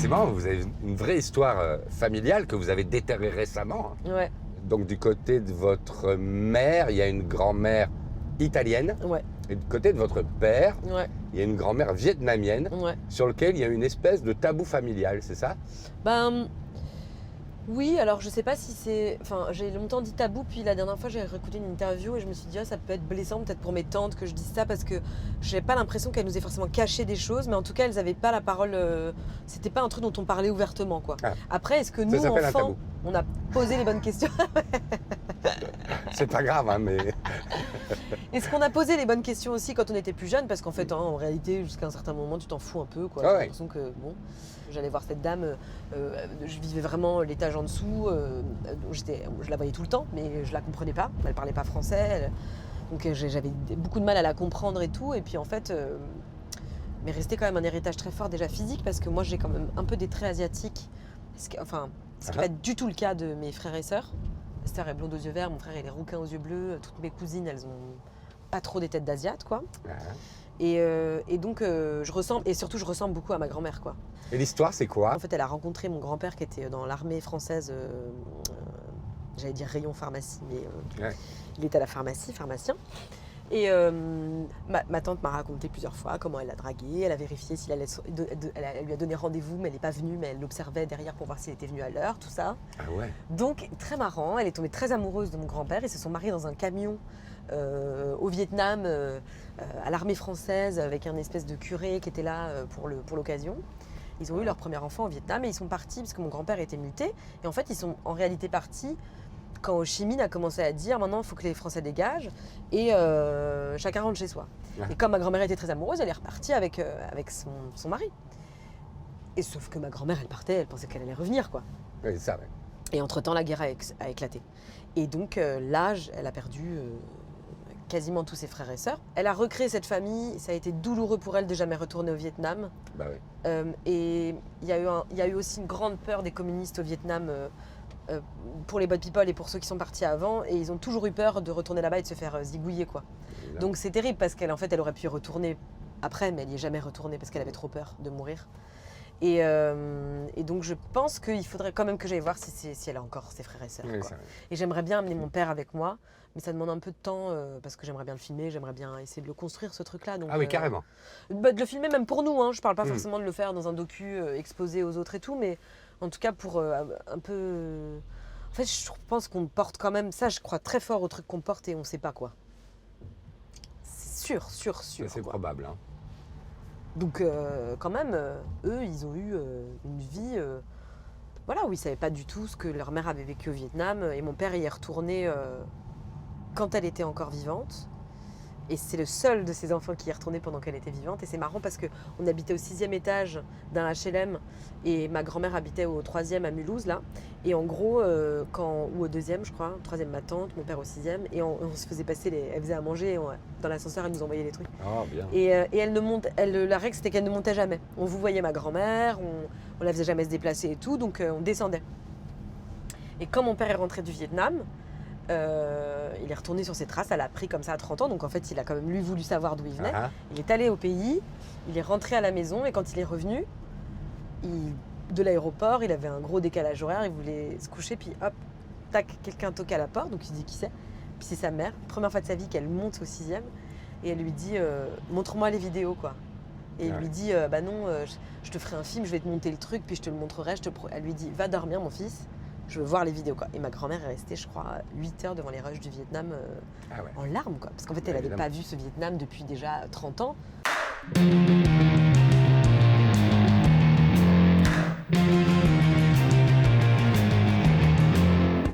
c'est marrant, vous avez une vraie histoire familiale que vous avez déterrée récemment. Ouais, Donc du côté de votre mère, il y a une grand-mère italienne. ouais, Et du côté de votre père, ouais, il y a une grand-mère vietnamienne ouais. sur lequel il y a une espèce de tabou familial, c'est ça? Ben oui, alors je sais pas si c'est. Enfin, j'ai longtemps dit tabou, puis la dernière fois j'ai réécouté une interview et je me suis dit, ah, ça peut être blessant peut-être pour mes tantes que je dise ça parce que j'ai pas l'impression qu'elles nous aient forcément caché des choses, mais en tout cas elles avaient pas la parole. C'était pas un truc dont on parlait ouvertement, quoi. Ah. Après, est-ce que Ça nous, s'appelle un enfants, tabou. on a posé les bonnes questions? C'est pas grave, hein, mais... Est-ce qu'on a posé les bonnes questions aussi quand on était plus jeune? Parce qu'en fait, hein, en réalité, jusqu'à un certain moment, tu t'en fous un peu, quoi. Ah J'ai ouais. l'impression que, bon, j'allais voir cette dame, je vivais vraiment l'étage en dessous, je la voyais tout le temps, mais je la comprenais pas. Elle parlait pas français, donc j'avais beaucoup de mal à la comprendre et tout. Et puis en fait, mais restait quand même un héritage très fort déjà physique, parce que moi j'ai quand même un peu des traits asiatiques, ce qui n'est pas du tout le cas de mes frères et sœurs. Ma sœur est blonde aux yeux verts, mon frère il est rouquin aux yeux bleus, toutes mes cousines elles ont pas trop des têtes d'asiates, quoi. Ah. Et donc je ressemble, et surtout je ressemble beaucoup à ma grand-mère, quoi. Et l'histoire, c'est quoi? En fait, elle a rencontré mon grand-père qui était dans l'armée française, j'allais dire rayon pharmacie, mais Ouais. il était à la pharmacie, pharmacien. Et ma tante m'a raconté plusieurs fois comment elle l'a dragué, elle a vérifié s'il allait, elle lui a donné rendez-vous, mais elle n'est pas venue, mais elle l'observait derrière pour voir s'il était venu à l'heure, tout ça. Ah ouais. Donc, très marrant, elle est tombée très amoureuse de mon grand-père. Ils se sont mariés dans un camion au Vietnam, à l'armée française, avec un espèce de curé qui était là pour l'occasion. Ils ont eu leur premier enfant au Vietnam et ils sont partis parce que mon grand-père était muté. Et en fait, ils sont en réalité partis quand Ho Chi Minh a commencé à dire maintenant il faut que les Français dégagent et chacun rentre chez soi. Ouais. Et comme ma grand-mère était très amoureuse, elle est repartie avec son mari. Et sauf que ma grand-mère, elle partait, elle pensait qu'elle allait revenir, quoi. Oui, ça, ouais. Et entre-temps, la guerre a éclaté. Et donc, l'âge, elle a perdu quasiment tous ses frères et sœurs. Elle a recréé cette famille. Ça a été douloureux pour elle de jamais retourner au Vietnam. Bah oui. Et il y a eu aussi une grande peur des communistes au Vietnam pour les bad people et pour ceux qui sont partis avant. Et ils ont toujours eu peur de retourner là-bas et de se faire zigouiller, quoi. Évidemment. Donc, c'est terrible parce qu'elle, en fait, elle aurait pu y retourner après, mais elle n'y est jamais retournée parce qu'elle avait trop peur de mourir. Et donc je pense qu'il faudrait quand même que j'aille voir si elle a encore ses frères et sœurs, Oui, quoi. ça, ouais. Et j'aimerais bien amener mon père avec moi, mais ça demande un peu de temps parce que j'aimerais bien le filmer, j'aimerais bien essayer de le construire, ce truc-là. Donc, Ah oui, carrément. de le filmer même pour nous, hein. Je parle pas Mm. forcément de le faire dans un docu exposé aux autres et tout, mais en tout cas pour un peu... En fait, je pense qu'on porte quand même... Ça, je crois très fort au truc qu'on porte et on sait pas quoi. C'est sûr, C'est quoi. probable, hein. Donc quand même, eux, ils ont eu une vie voilà, où ils ne savaient pas du tout ce que leur mère avait vécu au Vietnam. Et mon père y est retourné quand elle était encore vivante. Et c'est le seul de ses enfants qui y est retourné pendant qu'elle était vivante. Et c'est marrant parce qu'on habitait au 6e étage d'un HLM et ma grand-mère habitait au 3e à Mulhouse, là. Et en gros, ou au 2e, je crois, 3e ma tante, mon père au 6e. Et on se faisait passer, elle faisait à manger. Dans l'ascenseur, elle nous envoyait des trucs. Oh, bien. Et elle ne monte, la règle c'était qu'elle ne montait jamais. On vous voyait ma grand-mère, on la faisait jamais se déplacer et tout, donc on descendait. Et quand mon père est rentré du Vietnam, il est retourné sur ses traces, elle a pris comme ça à 30 ans, donc en fait il a quand même lui voulu savoir d'où il venait. Ah, Il est allé au pays, il est rentré à la maison et quand il est revenu, de l'aéroport, il avait un gros décalage horaire, il voulait se coucher, puis hop, tac, quelqu'un toque à la porte, donc il dit qui c'est. Puis c'est sa mère, première fois de sa vie qu'elle monte au 6e. Et elle lui dit montre-moi les vidéos, quoi. Et il lui dit bah non, je te ferai un film, je vais te monter le truc, puis je te le montrerai. Elle lui dit va dormir, mon fils, je veux voir les vidéos, quoi. Et ma grand-mère est restée, je crois, 8 heures devant les rushs du Vietnam Ah ouais. en larmes, quoi. Parce qu'en fait, elle n'avait Évidemment. pas vu ce Vietnam depuis déjà 30 ans.